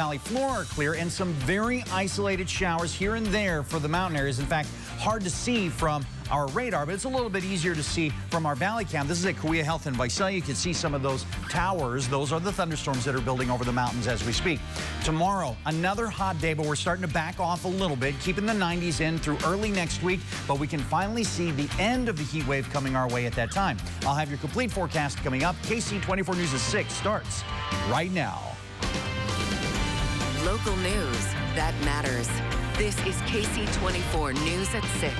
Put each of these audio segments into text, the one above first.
Valley floor are clear and some very isolated showers here and there for the mountain areas. In fact, hard to see from our radar, but it's a little bit easier to see from our valley cam. This is at Kauai Health in Visalia. You can see some of those towers. Those are the thunderstorms that are building over the mountains as we speak. Tomorrow, another hot day, but we're starting to back off a little bit, keeping the 90s in through early next week, but we can finally see the end of the heat wave coming our way at that time. I'll have your complete forecast coming up. Ksee 24 News at 6 starts right now. Local news that matters. This is Ksee 24 News at 6.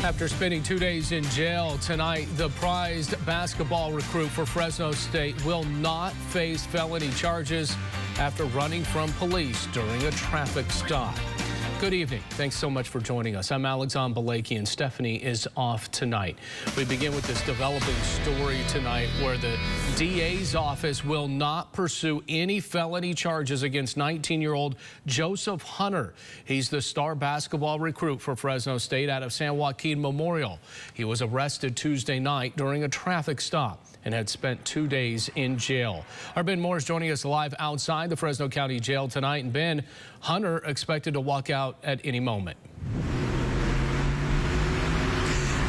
After spending 2 days in jail tonight, the prized basketball recruit for Fresno State will not face felony charges after running from police during a traffic stop. Good evening. Thanks so much for joining us. I'm Alexander Balaki, and Stephanie is off tonight. We begin with this developing story tonight where the DA's office will not pursue any felony charges against 19-year-old Joseph Hunter. He's the star basketball recruit for Fresno State out of San Joaquin Memorial. He was arrested Tuesday night during a traffic stop and had spent 2 days in jail. Our Ben Moore is joining us live outside the Fresno County Jail tonight. And Ben, Hunter expected to walk out at any moment.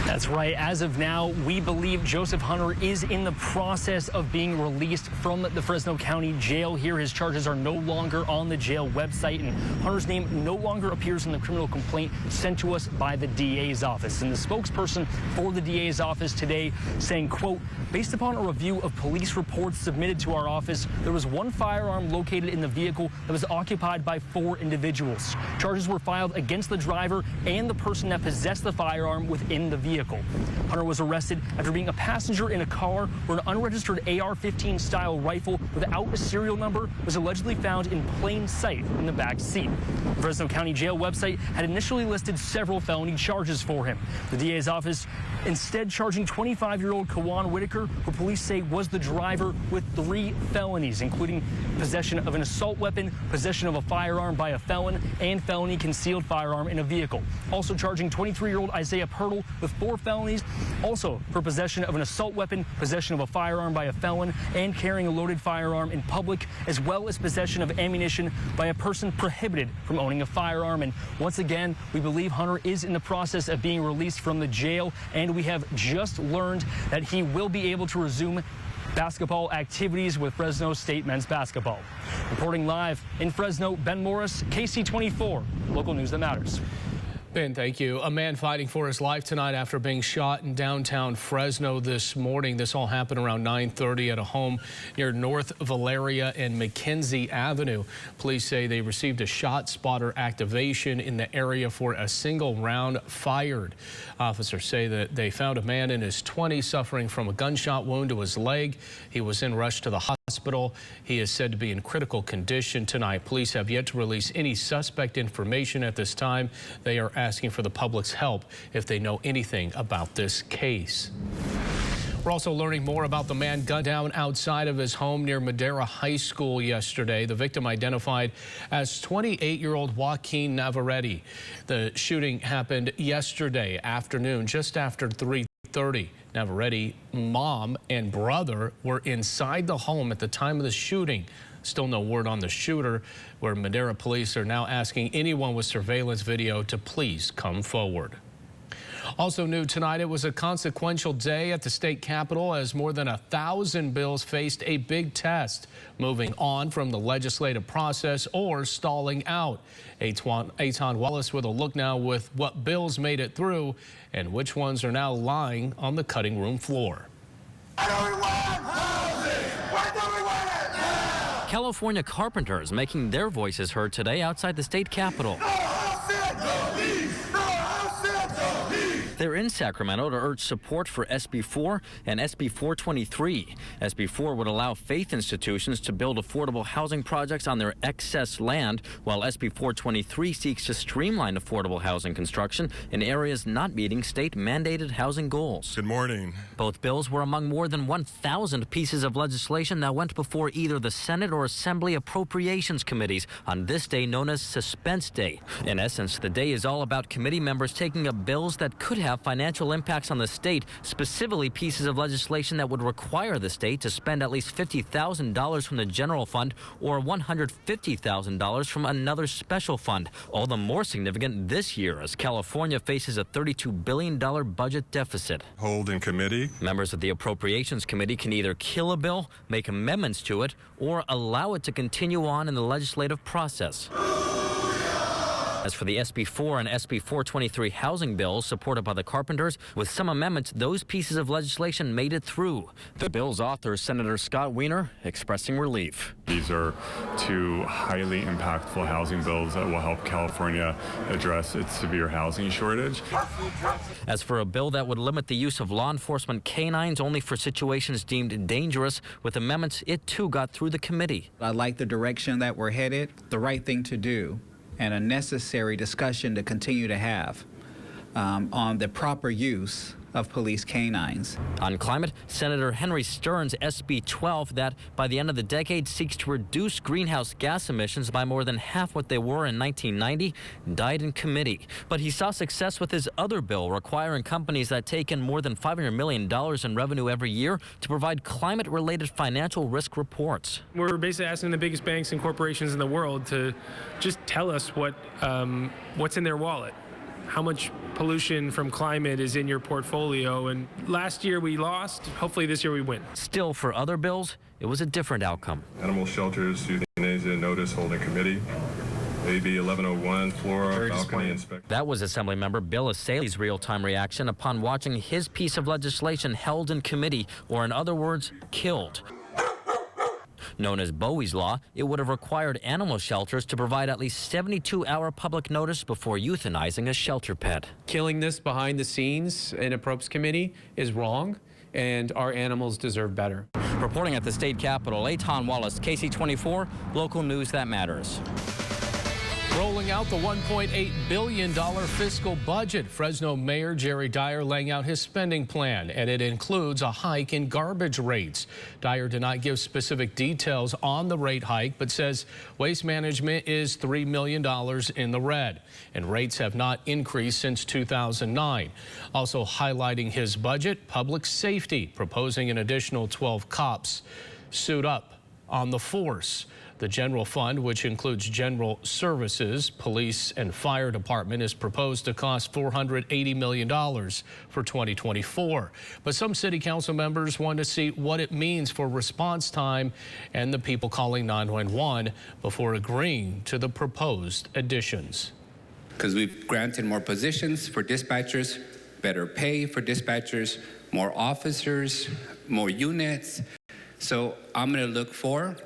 That's right. As of now, we believe Joseph Hunter is in the process of being released from the Fresno County Jail here. His charges are no longer on the jail website, and Hunter's name no longer appears in the criminal complaint sent to us by the DA's office. And the spokesperson for the DA's office today saying, quote, based upon a review of police reports submitted to our office, there was one firearm located in the vehicle that was occupied by 4 individuals. Charges were filed against the driver and the person that possessed the firearm within the vehicle. Hunter was arrested after being a passenger in a car where an unregistered AR-15 style rifle without a serial number was allegedly found in plain sight in the back seat. The Fresno County Jail website had initially listed several felony charges for him. The DA's office instead charging 25-year-old Kawan Whitaker, who police say was the driver, with 3 felonies, including possession of an assault weapon, possession of a firearm by a felon, and felony concealed firearm in a vehicle. Also charging 23-year-old Isaiah Pirtle with 4 felonies, also for possession of an assault weapon, possession of a firearm by a felon, and carrying a loaded firearm in public, as well as possession of ammunition by a person prohibited from owning a firearm. And once again, we believe Hunter is in the process of being released from the jail, and we have just learned that he will be able to resume basketball activities with Fresno State men's basketball. Reporting live in Fresno, Ben Morris, Ksee 24, local news that matters. Ben, thank you. A man fighting for his life tonight after being shot in downtown Fresno this morning. This all happened around 9:30 at a home near North Valeria and McKenzie Avenue. Police say they received a shot spotter activation in the area for a single round fired. Officers say that they found a man in his 20s suffering from a gunshot wound to his leg. He was then rushed to the hospital. He is said to be in critical condition tonight. Police have yet to release any suspect information at this time. They are asking for the public's help if they know anything about this case. We're also learning more about the man gunned down outside of his home near Madera High School yesterday. The victim identified as 28-year-old Joaquin Navarrete. The shooting happened yesterday afternoon, just after 3:30. Navarrete, mom and brother were inside the home at the time of the shooting. Still no word on the shooter, where Madera police are now asking anyone with surveillance video to please come forward. Also new tonight, it was a consequential day at the state capitol as more than 1,000 bills faced a big test, moving on from the legislative process or stalling out. Eitan Wallace with a look now with what bills made it through and which ones are now lying on the cutting room floor. California carpenters making their voices heard today outside the state capitol. They're in Sacramento to urge support for SB 4 and SB 423. SB 4 would allow faith institutions to build affordable housing projects on their excess land, while SB 423 seeks to streamline affordable housing construction in areas not meeting state-mandated housing goals. Good morning. Both bills were among more than 1,000 pieces of legislation that went before either the Senate or Assembly Appropriations Committees on this day known as Suspense Day. In essence, the day is all about committee members taking up bills that could have have financial impacts on the state, specifically pieces of legislation that would require the state to spend at least $50,000 from the general fund or $150,000 from another special fund. All the more significant this year as California faces a $32 billion budget deficit. Hold in committee. Members of the Appropriations Committee can either kill a bill, make amendments to it, or allow it to continue on in the legislative process. As for the SB 4 and SB 423 housing bills supported by the Carpenters, with some amendments, those pieces of legislation made it through. The bill's author, Senator Scott Wiener, expressing relief. These are two highly impactful housing bills that will help California address its severe housing shortage. As for a bill that would limit the use of law enforcement canines only for situations deemed dangerous, with amendments, it too got through the committee. I like the direction that we're headed, the right thing to do, and a necessary discussion to continue to have on the proper use of police canines. On climate, Senator Henry Stearns' SB 12 that by the end of the decade seeks to reduce greenhouse gas emissions by more than half what they were in 1990 died in committee. But he saw success with his other bill requiring companies that take in more than $500 million in revenue every year to provide climate-related financial risk reports. We're basically asking the biggest banks and corporations in the world to just tell us what's in their wallet. How much pollution from climate is in your portfolio? And last year we lost. Hopefully this year we win. Still, for other bills, it was a different outcome. Animal shelters, euthanasia notice holding committee. AB 1101, flora, balcony inspection. That was Assemblymember Bill Asaley's real-time reaction upon watching his piece of legislation held in committee, or in other words, killed. Known as Bowie's Law, it would have required animal shelters to provide at least 72-hour public notice before euthanizing a shelter pet. Killing this behind the scenes in a Probes committee is wrong, and our animals deserve better. Reporting at the state capitol, Eitan Wallace, Ksee 24, local news that matters. Rolling out the $1.8 billion fiscal budget. Fresno Mayor Jerry Dyer laying out his spending plan, and it includes a hike in garbage rates. Dyer did not give specific details on the rate hike, but says waste management is $3 million in the red, and rates have not increased since 2009. Also highlighting his budget, public safety, proposing an additional 12 cops suit up on the force. The general fund, which includes general services, police and fire department, is proposed to cost $480 million for 2024. But some city council members want to see what it means for response time and the people calling 911 before agreeing to the proposed additions. Because we've granted more positions for dispatchers, better pay for dispatchers, more officers, more units. So I'm going to look for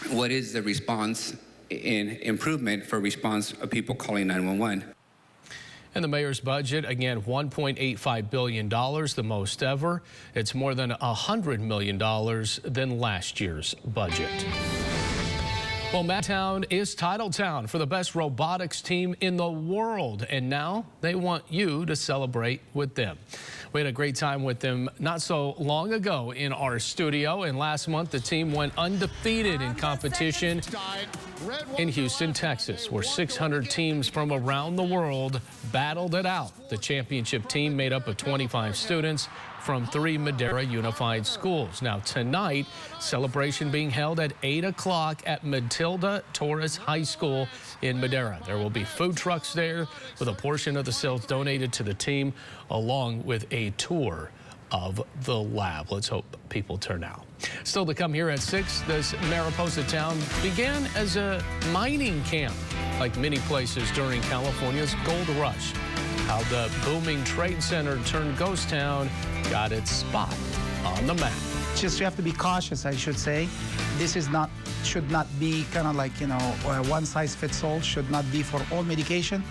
what is the response in improvement for response of people calling 911. And the mayor's budget, again, $1.85 billion, the most ever. It's more than $100 million than last year's budget. Well, Madtown is Title Town for the best robotics team in the world, and now they want you to celebrate with them. We had a great time with them not so long ago in our studio, and last month the team went undefeated in competition in Houston, Texas, where 600 teams from around the world battled it out. The championship team made up of 25 students from 3 Madera Unified Schools. Now tonight, celebration being held at 8 o'clock at Matilda Torres High School in Madera. There will be food trucks there with a portion of the sales donated to the team, along with a tour of the lab. Let's hope people turn out. Still to come here at 6, this Mariposa town began as a mining camp, like many places during California's gold rush. How the booming trade center turned ghost town got its spot on the map. Just you have to be cautious, I should say. This is not, should not be kind of like, one size fits all, should not be for all medication.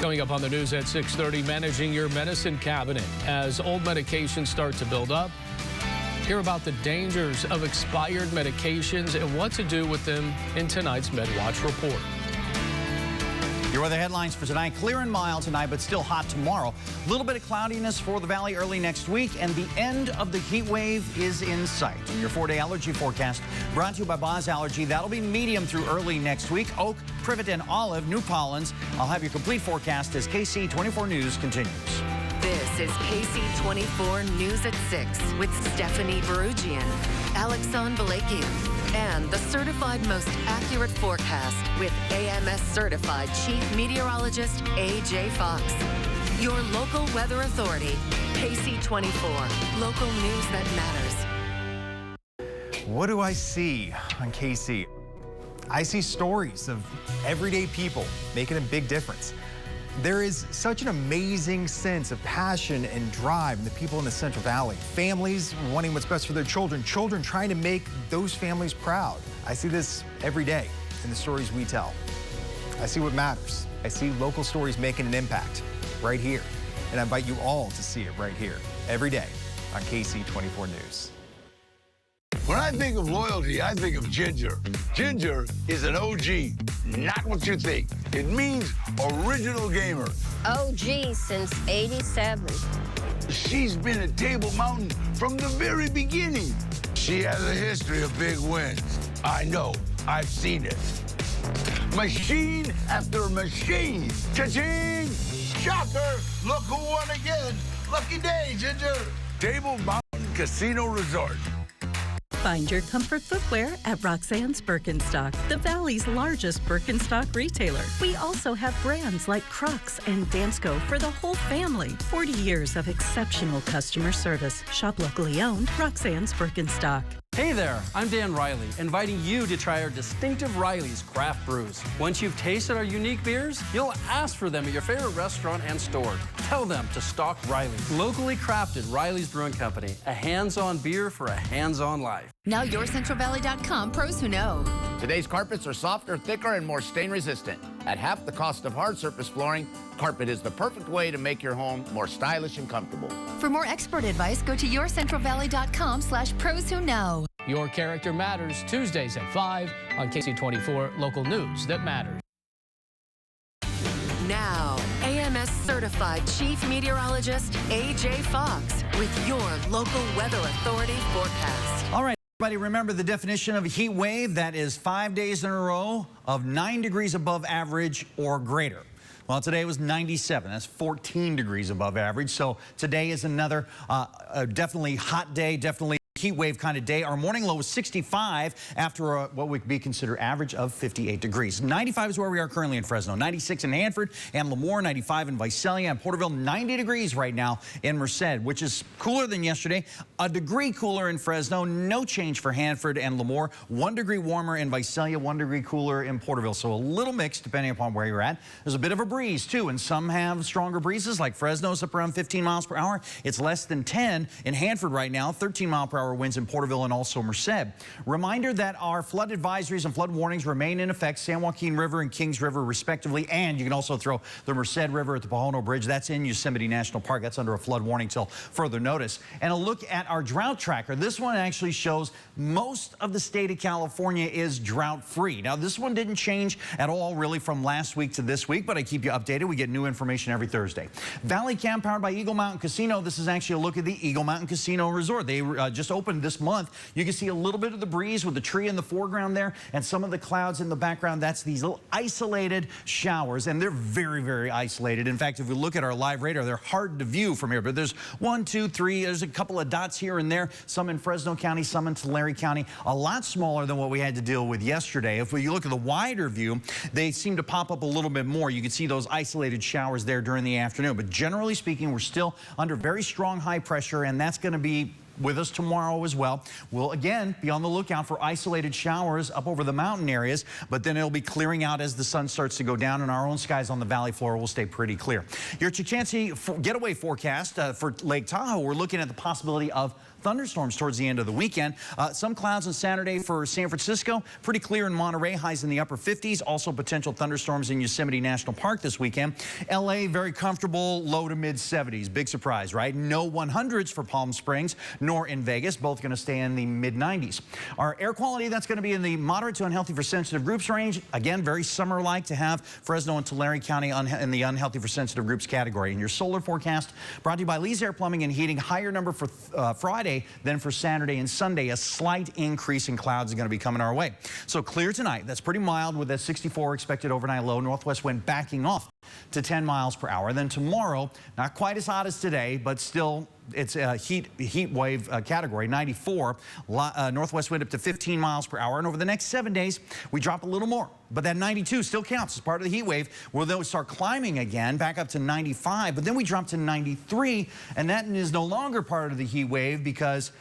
Coming up on the news at 6:30, managing your medicine cabinet. As old medications start to build up, hear about the dangers of expired medications and what to do with them in tonight's MedWatch report. Your weather headlines for tonight: clear and mild tonight, but still hot tomorrow. A little bit of cloudiness for the valley early next week, and the end of the heat wave is in sight. And your 4-day allergy forecast brought to you by Boz Allergy. That'll be medium through early next week. Oak, privet, and olive, new pollens. I'll have your complete forecast as KC 24 News continues. This is KC24 News at 6 with Stephanie Barugian, Alexon Balakian, and the certified most accurate forecast with AMS certified Chief Meteorologist AJ Fox. Your local weather authority, KC24, local news that matters. What do I see on KC? I see stories of everyday people making a big difference. There is such an amazing sense of passion and drive in the people in the Central Valley. Families wanting what's best for their children, children trying to make those families proud. I see this every day in the stories we tell. I see what matters. I see local stories making an impact right here. And I invite you all to see it right here, every day on KC24 News. When I think of loyalty, I think of Ginger. Ginger is an OG, not what you think. It means original gamer. OG since '87. She's been at Table Mountain from the very beginning. She has a history of big wins. I know, I've seen it. Machine after machine. Cha-ching! Shocker! Look who won again. Lucky day, Ginger. Table Mountain Casino Resort. Find your comfort footwear at Roxanne's Birkenstock, the Valley's largest Birkenstock retailer. We also have brands like Crocs and Dansko for the whole family. 40 years of exceptional customer service. Shop locally owned, Roxanne's Birkenstock. Hey there, I'm Dan Riley, inviting you to try our distinctive Riley's craft brews. Once you've tasted our unique beers, you'll ask for them at your favorite restaurant and store. Tell them to stock Riley's. Locally crafted Riley's Brewing Company, a hands-on beer for a hands-on life. Now YourCentralValley.com, pros who know. Today's carpets are softer, thicker, and more stain-resistant. At half the cost of hard surface flooring, Carpet is the perfect way to make your home more stylish and comfortable. For more expert advice, go to YourCentralValley.com/pros who know. Your Character Matters, Tuesdays at 5 on KC24, local news that matters. Now, AMS certified Chief Meteorologist AJ Fox with your local weather authority forecast. All right, everybody, remember the definition of a heat wave. That is 5 days in a row of 9 degrees above average or greater. Well, today was 97. That's 14 degrees above average. So today is another definitely hot day, definitely heat wave kind of day. Our morning low was 65 after what would be considered average of 58 degrees. 95 is where we are currently in Fresno. 96 in Hanford and Lemoore. 95 in Visalia and Porterville. 90 degrees right now in Merced, which is cooler than yesterday. A degree cooler in Fresno. No change for Hanford and Lemoore. 1 degree warmer in Visalia. 1 degree cooler in Porterville. So a little mixed depending upon where you're at. There's a bit of a breeze too, and some have stronger breezes, like Fresno's up around 15 miles per hour. It's less than 10 in Hanford right now. 13 mile per hour winds in Porterville and also Merced. Reminder that our flood advisories and flood warnings remain in effect. San Joaquin River and Kings River respectively, and you can also throw the Merced River at the Pajono Bridge. That's in Yosemite National Park. That's under a flood warning till further notice. And a look at our drought tracker. This one actually shows most of the state of California is drought free. Now this one didn't change at all really from last week to this week, but I keep you updated. We get new information every Thursday. Valley Cam powered by Eagle Mountain Casino. This is actually a look at the Eagle Mountain Casino Resort. They just opened this month. You can see a little bit of the breeze with the tree in the foreground there and some of the clouds in the background. That's these little isolated showers, and they're very, very isolated. In fact, if we look at our live radar, they're hard to view from here, but there's 1, 2, 3, there's a couple of dots here and there, some in Fresno County, some in Tulare County, a lot smaller than what we had to deal with yesterday. If you look at the wider view, they seem to pop up a little bit more. You can see those isolated showers there during the afternoon, but generally speaking, we're still under very strong high pressure, and that's going to be with us tomorrow as well. We'll again be on the lookout for isolated showers up over the mountain areas, but then it'll be clearing out as the sun starts to go down, and our own skies on the valley floor will stay pretty clear. Your Chukchansi getaway forecast for Lake Tahoe, we're looking at the possibility of thunderstorms towards the end of the weekend. Some clouds on Saturday for San Francisco. Pretty clear in Monterey, highs in the upper 50s. Also potential thunderstorms in Yosemite National Park this weekend. LA, very comfortable, low to mid 70s. Big surprise, right? No 100s for Palm Springs, nor in Vegas. Both going to stay in the mid 90s. Our air quality, that's going to be in the moderate to unhealthy for sensitive groups range. Again, very summer-like to have Fresno and Tulare County in the unhealthy for sensitive groups category. And your solar forecast brought to you by Lee's Air Plumbing and Heating. Higher number for Friday than for Saturday and Sunday. A slight increase in clouds is going to be coming our way. So clear tonight. That's pretty mild with a 64 expected overnight low. Northwest wind backing off to 10 miles per hour. Then tomorrow, not quite as hot as today, but still it's a heat wave category, 94. Northwest wind up to 15 miles per hour. And over the next 7 days, we drop a little more. But that 92 still counts as part of the heat wave. We'll then start climbing again, back up to 95. But then we drop to 93, and that is no longer part of the heat wave because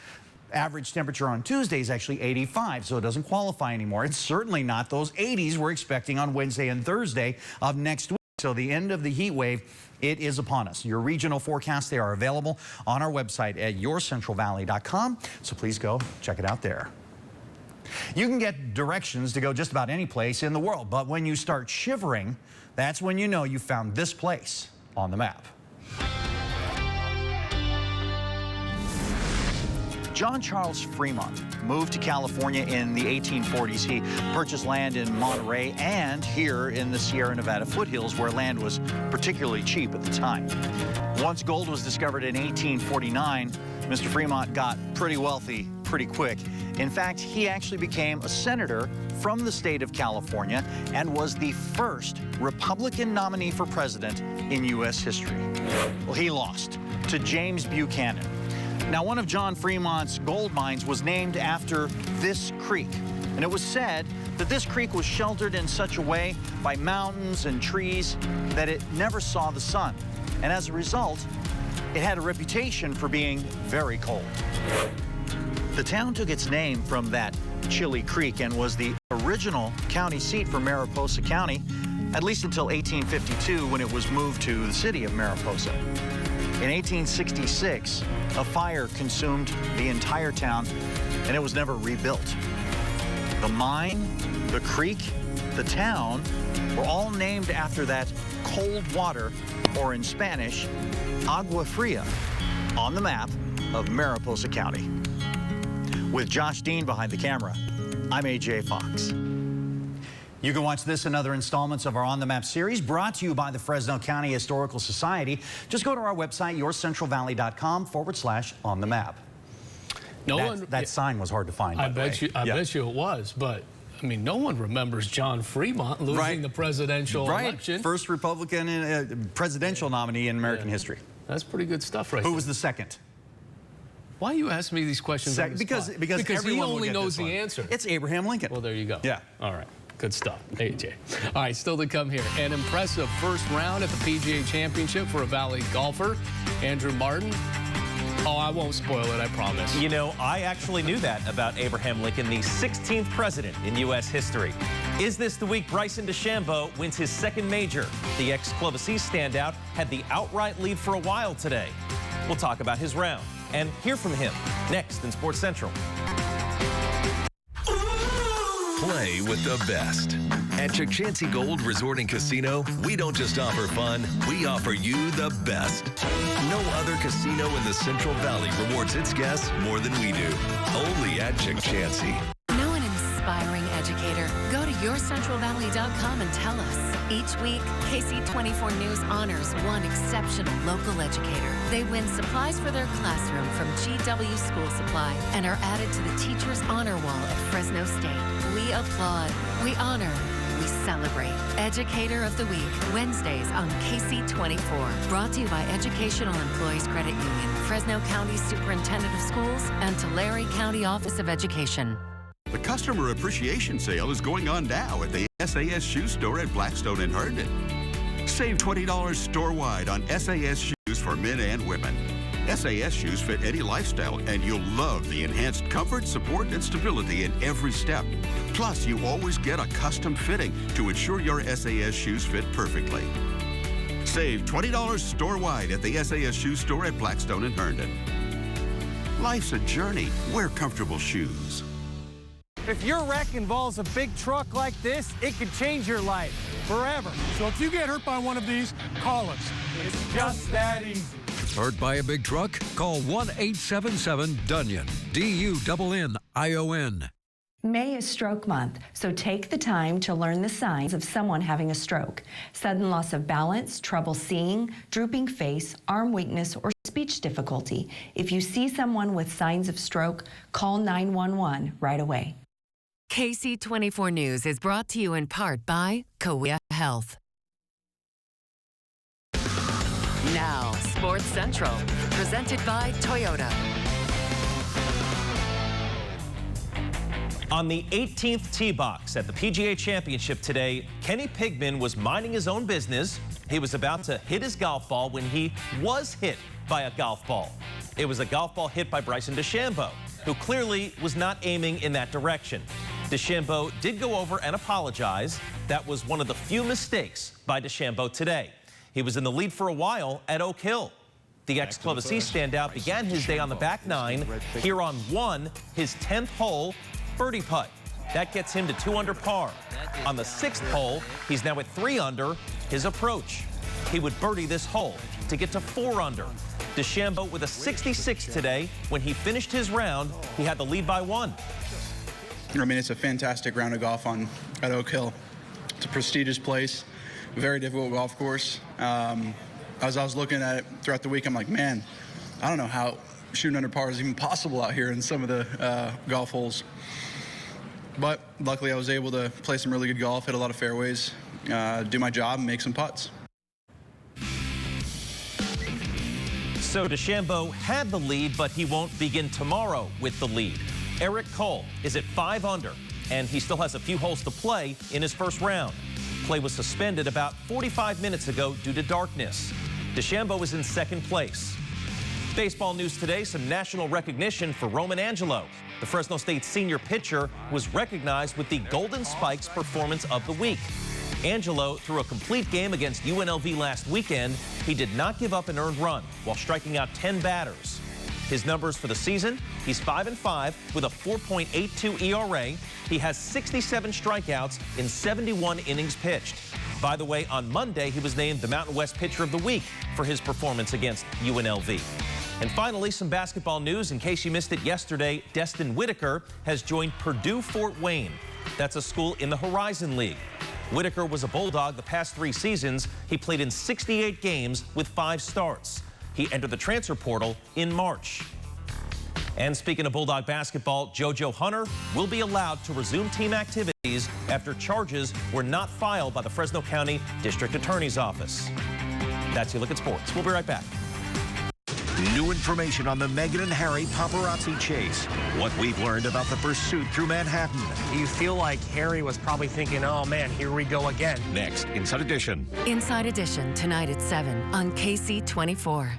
average temperature on Tuesday is actually 85, so it doesn't qualify anymore. It's certainly not those 80s we're expecting on Wednesday and Thursday of next week. So the end of the heat wave, it is upon us. Your regional forecasts, they are available on our website at yourcentralvalley.com. So please go check it out there. You can get directions to go just about any place in the world, but when you start shivering, that's when you know you found this place on the map. John Charles Fremont moved to California in the 1840s. He purchased land in Monterey and here in the Sierra Nevada foothills, where land was particularly cheap at the time. Once gold was discovered in 1849, Mr. Fremont got pretty wealthy pretty quick. In fact, he actually became a senator from the state of California and was the first Republican nominee for president in U.S. history. Well, he lost to James Buchanan. Now, one of John Fremont's gold mines was named after this creek, and it was said that this creek was sheltered in such a way by mountains and trees that it never saw the sun. And as a result, it had a reputation for being very cold. The town took its name from that chilly creek and was the original county seat for Mariposa County, at least until 1852, when it was moved to the city of Mariposa. In 1866, a fire consumed the entire town, and it was never rebuilt. The mine, the creek, the town were all named after that cold water, or in Spanish, agua fria, on the map of Mariposa County. With Josh Dean behind the camera, I'm AJ Fox. You can watch this and other installments of our On the Map series, brought to you by the Fresno County Historical Society. Just go to our website, yourcentralvalley.com/on the map. That sign was hard to find. I bet you it was, but I mean, no one remembers John Fremont losing the presidential election. First Republican presidential nominee in American history. That's pretty good stuff, right? Who was the second? Why are you asking me these questions? Because he only knows the answer. It's Abraham Lincoln. Well, there you go. Yeah. All right. Good stuff, AJ. All right, still to come here. An impressive first round at the PGA Championship for a Valley golfer, Andrew Martin. Oh, I won't spoil it, I promise. You know, I actually knew that about Abraham Lincoln, the 16th president in U.S. history. Is this the week Bryson DeChambeau wins his second major? The ex-Clovis East standout had the outright lead for a while today. We'll talk about his round and hear from him next in Sports Central. Play with the best. At Ksee Gold Resort and Casino, we don't just offer fun, we offer you the best. No other casino in the Central Valley rewards its guests more than we do. Only at Ksee. Know an inspiring educator? Go to yourcentralvalley.com and tell us. Each week, KC24 News honors one exceptional local educator. They win supplies for their classroom from GW School Supply and are added to the Teacher's Honor Wall at Fresno State. We applaud, we honor, we celebrate. Educator of the Week, Wednesdays on KC24. Brought to you by Educational Employees Credit Union, Fresno County Superintendent of Schools, and Tulare County Office of Education. The Customer Appreciation Sale is going on now at the SAS Shoe Store at Blackstone and Herndon. Save $20 store-wide on SAS shoes for men and women. SAS shoes fit any lifestyle, and you'll love the enhanced comfort, support, and stability in every step. Plus, you always get a custom fitting to ensure your SAS shoes fit perfectly. Save $20 store-wide at the SAS Shoe Store at Blackstone and Herndon. Life's a journey. Wear comfortable shoes. If your wreck involves a big truck like this, it could change your life forever. So if you get hurt by one of these, call us. It's just that easy. Hurt by a big truck? Call 1-877-DUNION. DUNNION. May is Stroke Month, so take the time to learn the signs of someone having a stroke. Sudden loss of balance, trouble seeing, drooping face, arm weakness, or speech difficulty. If you see someone with signs of stroke, call 911 right away. KC24 News is brought to you in part by Ksee Health. Now, Sports Central, presented by Toyota. On the 18th tee box at the PGA Championship today, Kenny Pigman was minding his own business. He was about to hit his golf ball when he was hit by a golf ball. It was a golf ball hit by Bryson DeChambeau, who clearly was not aiming in that direction. DeChambeau did go over and apologize. That was one of the few mistakes by DeChambeau today. He was in the lead for a while at Oak Hill. The ex-Ksee standout began his day on the back nine. Here on one, his 10th hole, birdie putt. That gets him to 2 under par. On the 6th hole, he's now at 3 under, his approach. He would birdie this hole to get to 4 under. DeChambeau with a 66 today. When he finished his round, he had the lead by 1. I mean, it's a fantastic round of golf at Oak Hill. It's a prestigious place, very difficult golf course. As I was looking at it throughout the week, I'm like, man, I don't know how shooting under par is even possible out here in some of the golf holes. But luckily, I was able to play some really good golf, hit a lot of fairways, do my job, and make some putts. So DeChambeau had the lead, but he won't begin tomorrow with the lead. Eric Cole is at 5 under, and he still has a few holes to play in his first round. Play was suspended about 45 minutes ago due to darkness. DeChambeau is in 2nd place. Baseball news today, some national recognition for Roman Angelo. The Fresno State senior pitcher was recognized with the Golden Spikes Performance of the Week. Angelo threw a complete game against UNLV last weekend. He did not give up an earned run while striking out 10 batters. His numbers for the season, he's 5-5 with a 4.82 ERA. He has 67 strikeouts in 71 innings pitched. By the way, on Monday, he was named the Mountain West Pitcher of the Week for his performance against UNLV. And finally, some basketball news. In case you missed it yesterday, Destin Whitaker has joined Purdue Fort Wayne. That's a school in the Horizon League. Whitaker was a Bulldog the past 3 seasons. He played in 68 games with 5 starts. He entered the transfer portal in March. And speaking of Bulldog basketball, JoJo Hunter will be allowed to resume team activities after charges were not filed by the Fresno County District Attorney's Office. That's your look at sports. We'll be right back. New information on the Meghan and Harry paparazzi chase. What we've learned about the pursuit through Manhattan. You feel like Harry was probably thinking, oh man, here we go again. Next, Inside Edition. Inside Edition tonight at 7 on Ksee 24.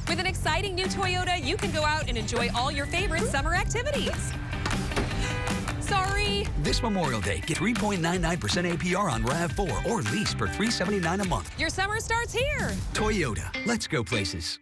With an exciting new Toyota, you can go out and enjoy all your favorite summer activities. Sorry. This Memorial Day, get 3.99% APR on RAV4 or lease for $379 a month. Your summer starts here. Toyota, let's go places.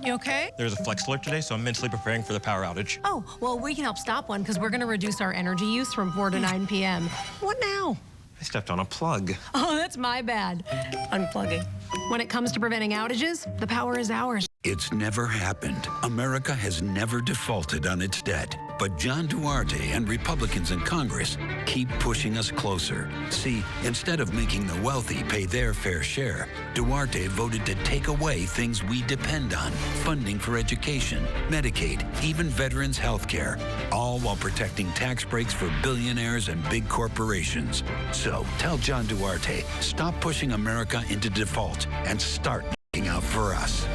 You okay? There's a flex alert today, so I'm mentally preparing for the power outage. Oh, well, we can help stop one because we're going to reduce our energy use from 4 to 9 p.m. What now? I stepped on a plug. Oh, that's my bad. Unplugging. When it comes to preventing outages, the power is ours. It's never happened. America has never defaulted on its debt. But John Duarte and Republicans in Congress keep pushing us closer. See, instead of making the wealthy pay their fair share, Duarte voted to take away things we depend on. Funding for education, Medicaid, even veterans' health care. All while protecting tax breaks for billionaires and big corporations. So tell John Duarte, stop pushing America into default and start looking out for us.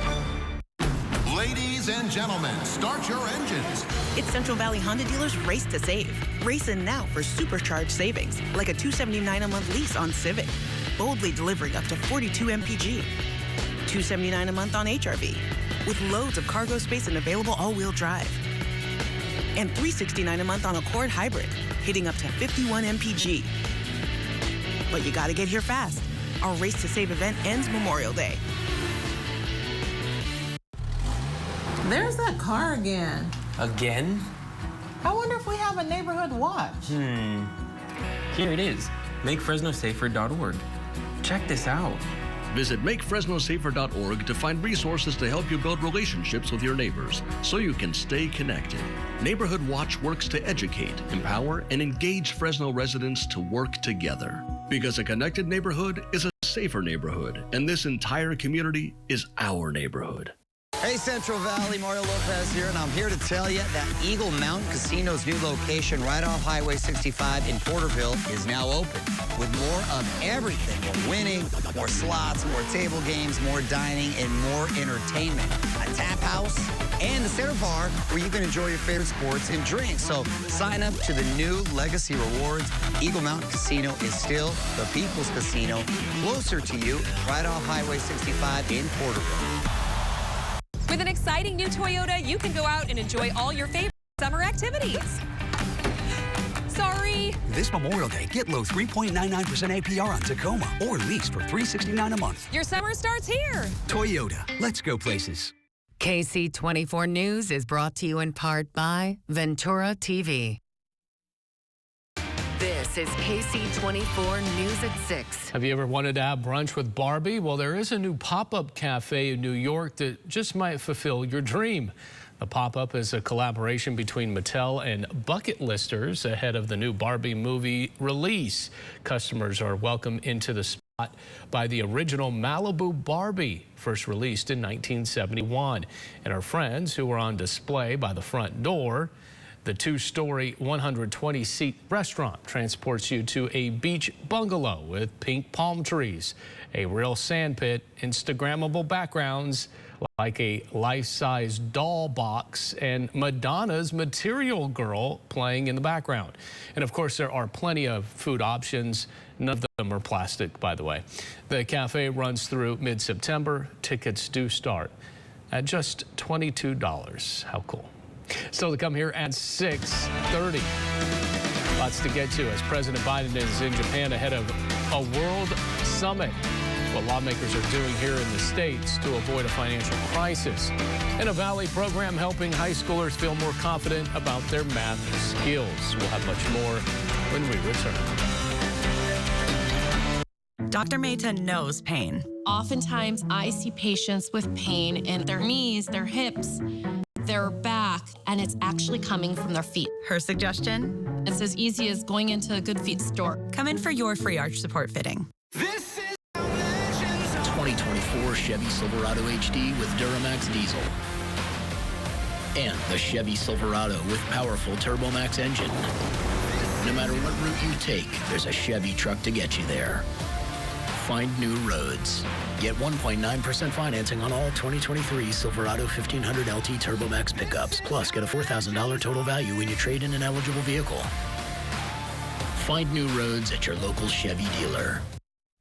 Ladies and gentlemen, start your engines. It's Central Valley Honda dealers' race to save. Race in now for supercharged savings, like a $279 a month lease on Civic. Boldly delivering up to 42 mpg. $279 a month on HRV, with loads of cargo space and available all-wheel drive. And $369 a month on Accord Hybrid, hitting up to 51 mpg. But you gotta get here fast. Our race to save event ends Memorial Day. There's that car again. Again? I wonder if we have a neighborhood watch. Here it is, makefresnosafer.org. Check this out. Visit makefresnosafer.org to find resources to help you build relationships with your neighbors so you can stay connected. Neighborhood Watch works to educate, empower, and engage Fresno residents to work together. Because a connected neighborhood is a safer neighborhood, and this entire community is our neighborhood. Hey Hey, Central Valley, Mario Lopez here, and I'm here to tell you that Eagle Mountain Casino's new location right off Highway 65 in Porterville is now open with more of everything. More winning, more slots, more table games, more dining, and more entertainment. A tap house and a center bar where you can enjoy your favorite sports and drinks. So sign up to the new Legacy Rewards. Eagle Mountain Casino is still the People's Casino, closer to you, right off Highway 65 in Porterville. With an exciting new Toyota, you can go out and enjoy all your favorite summer activities. Sorry. This Memorial Day, get low 3.99% APR on Tacoma or lease for $369 a month. Your summer starts here. Toyota, let's go places. KC 24 News is brought to you in part by Ventura TV. This is KC 24 News at 6. Have you ever wanted to have brunch with Barbie? Well, there is a new pop-up cafe in New York that just might fulfill your dream. The pop-up is a collaboration between Mattel and bucket listers ahead of the new Barbie movie release. Customers are welcomed into the spot by the original Malibu Barbie, first released in 1971, and our friends who are on display by the front door. The two-story 120-seat restaurant transports you to a beach bungalow with pink palm trees, a real sand pit, Instagrammable backgrounds like a life-size doll box, and Madonna's Material Girl playing in the background. And of course, there are plenty of food options. None of them are plastic, by the way. The cafe runs through mid-September. Tickets do start at just $22. How cool. Still to come here at 6:30. Lots to get to as President Biden is in Japan ahead of a world summit. What lawmakers are doing here in the States to avoid a financial crisis. And a Valley program helping high schoolers feel more confident about their math skills. We'll have much more when we return. Dr. Mehta knows pain. Oftentimes, I see patients with pain in their knees, their hips, their back, and it's actually coming from their feet. Her suggestion? It's as easy as going into a Good Feet store. Come in for your free arch support fitting. This is 2024 Chevy Silverado HD with Duramax diesel. And the Chevy Silverado with powerful TurboMax engine. No matter what route you take, there's a Chevy truck to get you there. Find new roads. Get 1.9% financing on all 2023 Silverado 1500 LT TurboMax pickups. Plus, get a $4,000 total value when you trade in an eligible vehicle. Find new roads at your local Chevy dealer.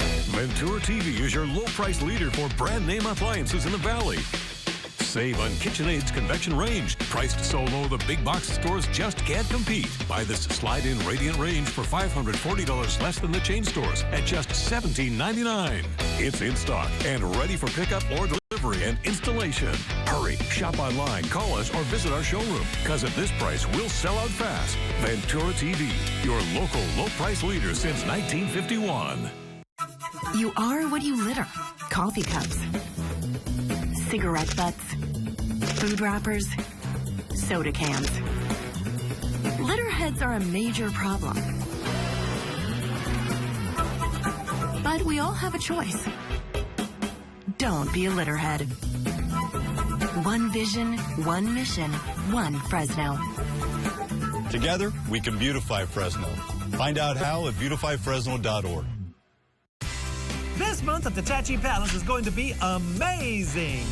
Ventura TV is your low-price leader for brand-name appliances in the Valley. Save on KitchenAid's convection range. Priced so low the big box stores just can't compete. Buy this slide-in radiant range for $540 less than the chain stores at just $17.99. It's in stock and ready for pickup or delivery and installation. Hurry, shop online, call us, or visit our showroom. Because at this price, we'll sell out fast. Ventura TV, your local low-price leader since 1951. You are what you litter. Coffee cups, cigarette butts, food wrappers, soda cans. Litterheads are a major problem. But we all have a choice. Don't be a litterhead. One vision, one mission, one Fresno. Together, we can beautify Fresno. Find out how at beautifyfresno.org. This month at the Tachi Palace is going to be amazing.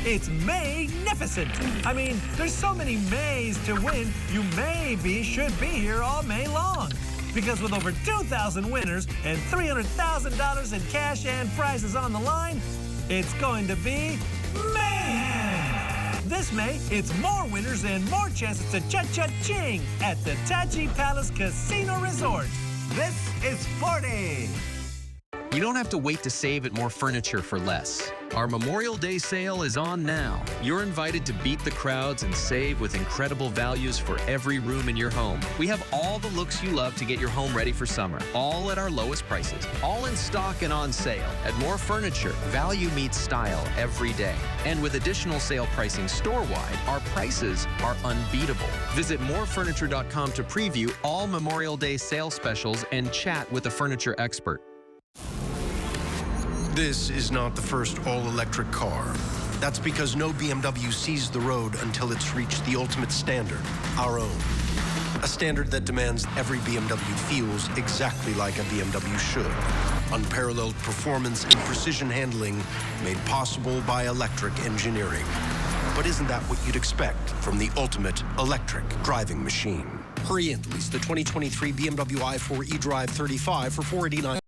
It's May-nificent. I mean, there's so many Mays to win, you should be here all May long. Because with over 2,000 winners and $300,000 in cash and prizes on the line, it's going to be mayhem. This May, it's more winners and more chances to cha-cha-ching at the Tachi Palace Casino Resort. This is 40. You don't have to wait to save at More Furniture for less. Our Memorial Day sale is on now. You're invited to beat the crowds and save with incredible values for every room in your home. We have all the looks you love to get your home ready for summer, all at our lowest prices, all in stock and on sale. At More Furniture, value meets style every day. And with additional sale pricing store-wide, our prices are unbeatable. Visit morefurniture.com to preview all Memorial Day sale specials and chat with a furniture expert. This is not the first all-electric car, That's because no BMW sees the road until it's reached the ultimate standard, our own. A standard that demands every BMW feels exactly like a BMW should. Unparalleled performance and precision handling made possible by electric engineering. But isn't that what you'd expect from the ultimate electric driving machine? Hurry in to lease the 2023 BMW i4 eDrive 35 for $489.